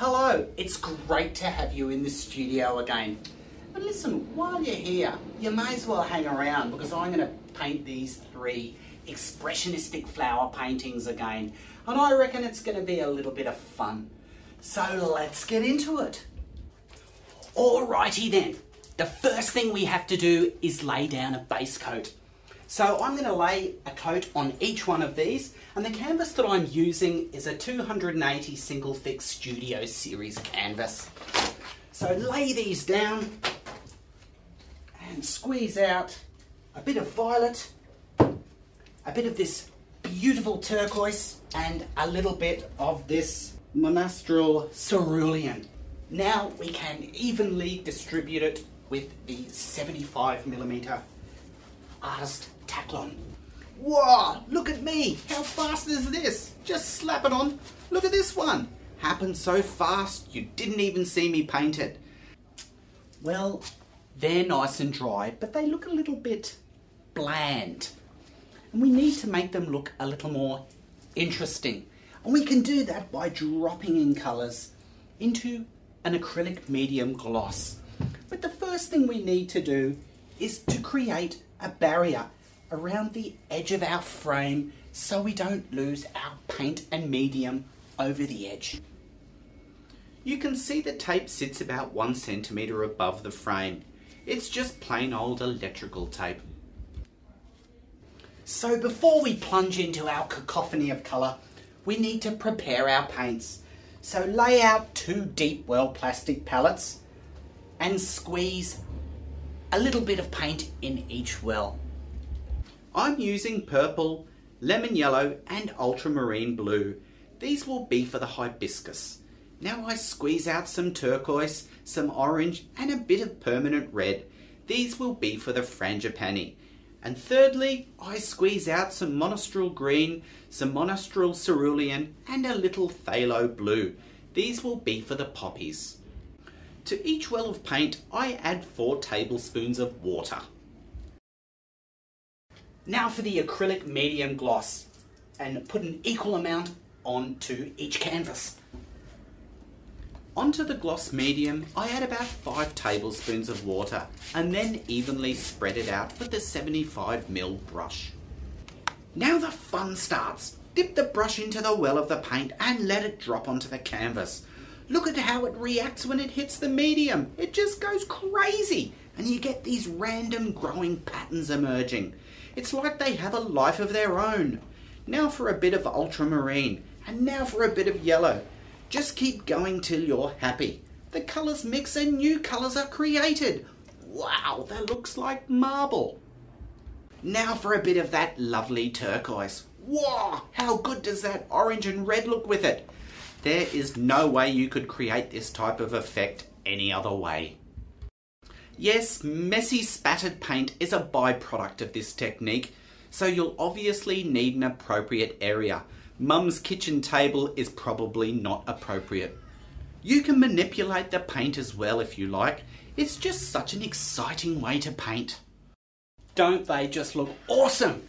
Hello, it's great to have you in the studio again. And listen, while you're here, you may as well hang around because I'm going to paint these 3 expressionistic flower paintings again. And I reckon it's going to be a little bit of fun. So let's get into it. Alrighty then. The first thing we have to do is lay down a base coat. So I'm going to lay a coat on each one of these, and the canvas that I'm using is a 280 single thick Studio Series canvas. So lay these down and squeeze out a bit of violet, a bit of this beautiful turquoise, and a little bit of this monastral cerulean. Now we can evenly distribute it with the 75mm artist Taklon. Whoa, look at me. How fast is this? Just slap it on. Look at this one. Happened so fast you didn't even see me paint it. Well, they're nice and dry, but they look a little bit bland. And we need to make them look a little more interesting. And we can do that by dropping in colours into an acrylic medium gloss. But the first thing we need to do is to create a barrier around the edge of our frame so we don't lose our paint and medium over the edge. You can see the tape sits about 1 centimetre above the frame. It's just plain old electrical tape. So before we plunge into our cacophony of colour, we need to prepare our paints. So lay out 2 deep well plastic palettes and squeeze a little bit of paint in each well. I'm using purple, lemon yellow and ultramarine blue. These will be for the hibiscus. Now I squeeze out some turquoise, some orange and a bit of permanent red. These will be for the frangipani. And thirdly, I squeeze out some monastral green, some monastral cerulean and a little phthalo blue. These will be for the poppies. To each well of paint, I add 4 tablespoons of water. Now for the acrylic medium gloss, and put an equal amount onto each canvas. Onto the gloss medium, I add about 5 tablespoons of water and then evenly spread it out with the 75mm brush. Now the fun starts. Dip the brush into the well of the paint and let it drop onto the canvas. Look at how it reacts when it hits the medium. It just goes crazy and you get these random growing patterns emerging. It's like they have a life of their own. Now for a bit of ultramarine and now for a bit of yellow. Just keep going till you're happy. The colours mix and new colours are created. Wow, that looks like marble. Now for a bit of that lovely turquoise. Wow, how good does that orange and red look with it? There is no way you could create this type of effect any other way. Yes, messy spattered paint is a byproduct of this technique, so you'll obviously need an appropriate area. Mum's kitchen table is probably not appropriate. You can manipulate the paint as well if you like. It's just such an exciting way to paint. Don't they just look awesome?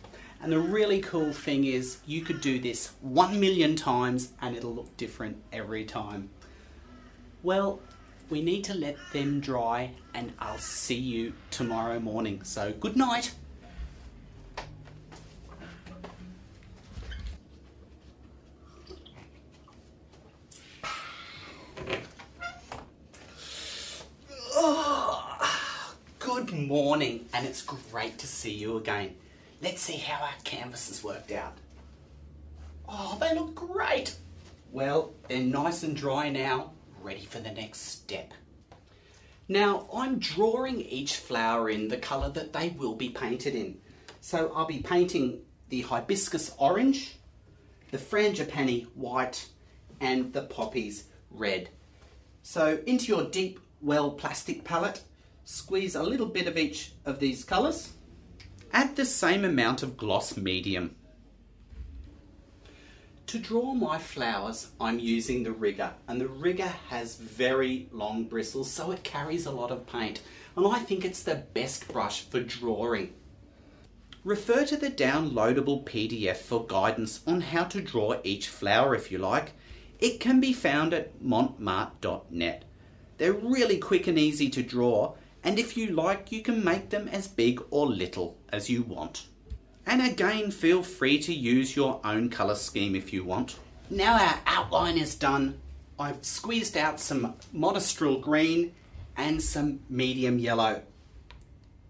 And the really cool thing is you could do this 1 million times and it'll look different every time. Well, we need to let them dry and I'll see you tomorrow morning. So good night. Oh, good morning, and it's great to see you again. Let's see how our canvas has worked out. Oh, they look great. Well, they're nice and dry now, ready for the next step. Now, I'm drawing each flower in the colour that they will be painted in. So I'll be painting the hibiscus orange, the frangipani white, and the poppies red. So into your deep well plastic palette, squeeze a little bit of each of these colours. Add the same amount of gloss medium. To draw my flowers, I'm using the rigger, and the rigger has very long bristles, so it carries a lot of paint, and I think it's the best brush for drawing. Refer to the downloadable PDF for guidance on how to draw each flower if you like. It can be found at montmarte.net. They're really quick and easy to draw, and if you like, you can make them as big or little as you want. And again, feel free to use your own colour scheme if you want. Now our outline is done, I've squeezed out some monostral green and some medium yellow,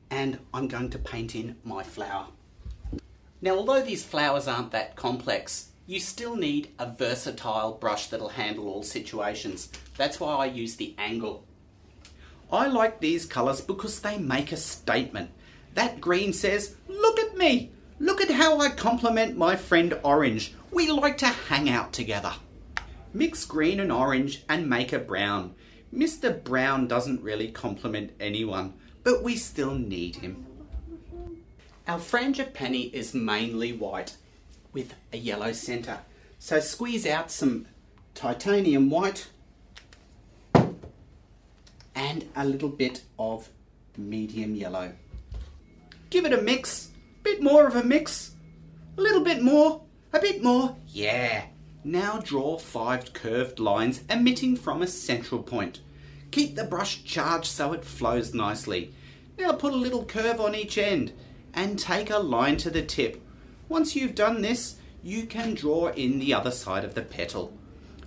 and I'm going to paint in my flower. Now, although these flowers aren't that complex, you still need a versatile brush that'll handle all situations. That's why I use the angle. I like these colours because they make a statement. That green says, look at me! Look at how I complement my friend orange. We like to hang out together. Mix green and orange and make a brown. Mr. Brown doesn't really complement anyone, but we still need him. Our frangipani is mainly white with a yellow centre. So squeeze out some titanium white and a little bit of medium yellow. Give it a mix, bit more of a mix, a little bit more, a bit more, yeah. Now draw 5 curved lines emitting from a central point. Keep the brush charged so it flows nicely. Now put a little curve on each end and take a line to the tip. Once you've done this, you can draw in the other side of the petal.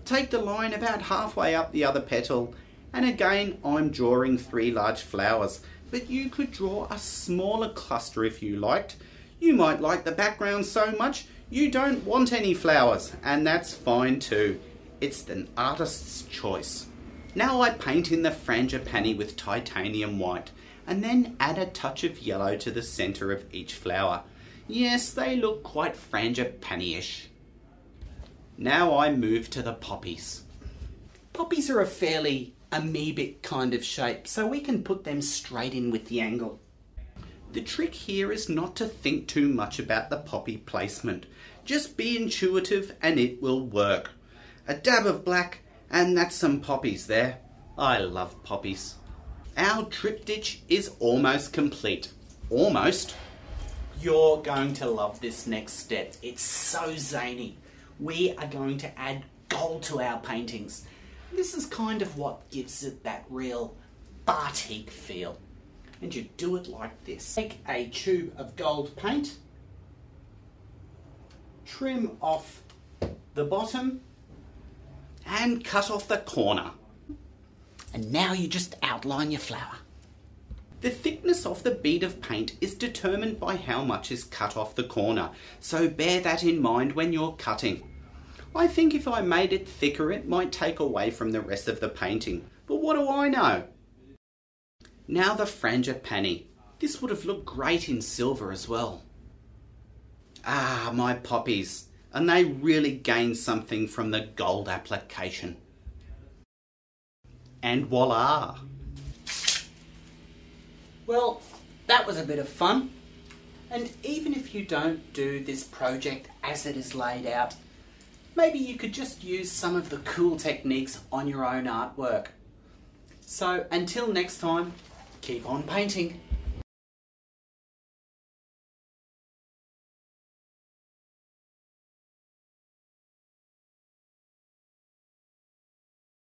Take the line about halfway up the other petal, and again I'm drawing 3 large flowers, but you could draw a smaller cluster if you liked. You might like the background so much you don't want any flowers, and that's fine too. It's an artist's choice. Now I paint in the frangipani with titanium white, and then add a touch of yellow to the centre of each flower. Yes, they look quite frangipani-ish. Now I move to the poppies. Poppies are a fairly amoebic kind of shape, so we can put them straight in with the angle. The trick here is not to think too much about the poppy placement. Just be intuitive and it will work. A dab of black and that's some poppies there. I love poppies. Our triptych is almost complete. Almost. You're going to love this next step. It's so zany. We are going to add gold to our paintings. This is kind of what gives it that real batik feel. And you do it like this. Take a tube of gold paint, trim off the bottom, and cut off the corner. And now you just outline your flower. The thickness of the bead of paint is determined by how much is cut off the corner, so bear that in mind when you're cutting. I think if I made it thicker it might take away from the rest of the painting, but what do I know? Now the frangipani. This would have looked great in silver as well. Ah, my poppies, and they really gain something from the gold application. And voila! Well, that was a bit of fun. And even if you don't do this project as it is laid out, maybe you could just use some of the cool techniques on your own artwork. So until next time, keep on painting.